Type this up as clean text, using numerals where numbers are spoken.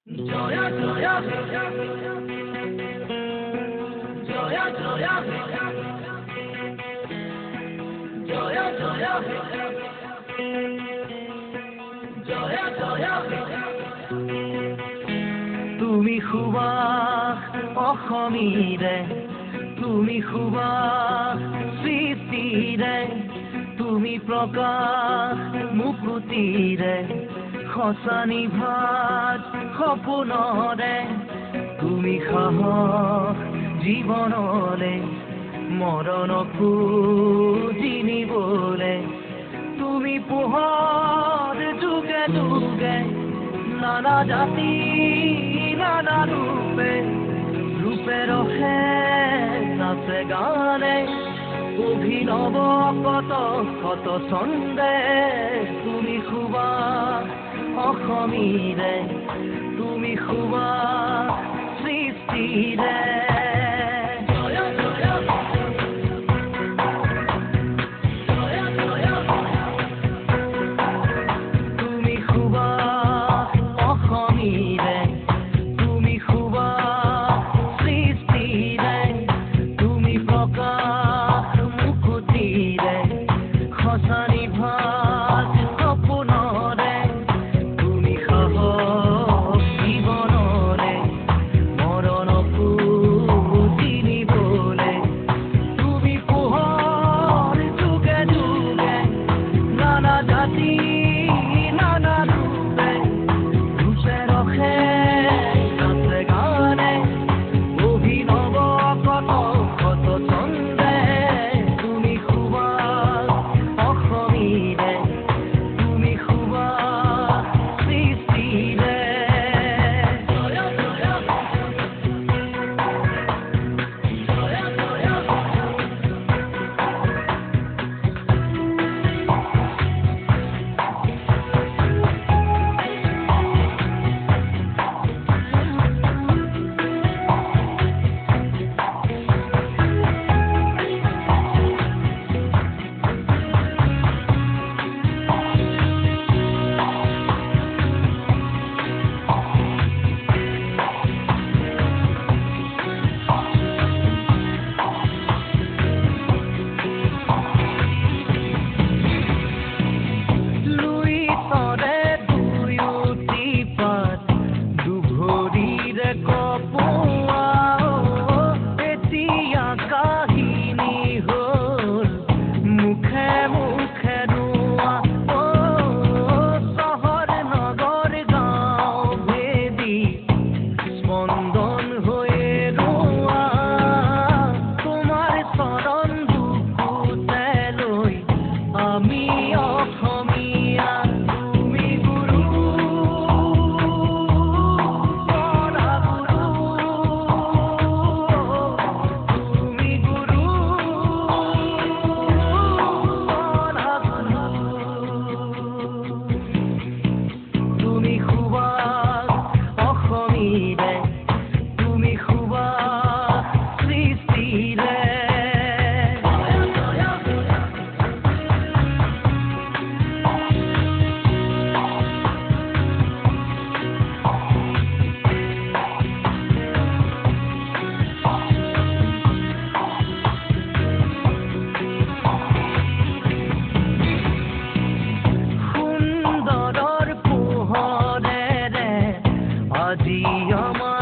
জয়া জয়া জয়া জয়া জয়া জয়া জয়া জয়া তুমি সুবাস অসমীৰে তুমি সুবাস সৃষ্টিৰে তুমি প্ৰকাশ মুকুতিৰে খসানি ভাত সপোনৰে তুমি সাহস জীৱনলে মৰণকো জিনিবলে তুমি পোহৰ যুগে যুগে নানা জাতি নানা ৰূপে ৰূপে ৰখে নাচে গানে অভিনৱ কত কত ছন্দে তুমি সুবাস অসমীৰে তুমি সুবাস সৃষ্টিৰে তুমি সুবাস অসমীৰে তুমি সুবাস সৃষ্টিৰে তুমি প্ৰকাশ মুকুতিৰে খসানি ভাত সপোনৰে তুমি সাহস জীৱনৰে মৰণকো জিনিবলে তুমি পোহৰ যুগে যুগে নানা জাতি নানা ৰূপে ৰূপে ৰখে নাচে গানে অভিনৱ কত কত ছন্দে তুমি সুবাস অসমীৰে তুমি সুবাস সৃষ্টিৰে জয়া জয়া জয়া জয়া লুইতৰে দুয়োটি পাত দুভৰিৰে কপোৱা এতিয়া কাহিনী হ'ল মুখে মুখে ৰোৱা চহৰ নগৰ গাঁও ভেদি স্পন্দন হৈয়ে ৰোৱা তোমাৰ চৰণ বুকুতে লৈ আমি অসমীয়া তুমি গুৰু পঢ়া গুৰু তুমি গুৰু পঢ়া গুৰু তুমি সুবাস অসমীৰে তুমি সুবাস সৃষ্টিৰে জয়া জয়া সুন্দৰৰ পোহৰেৰে আজি আমাৰ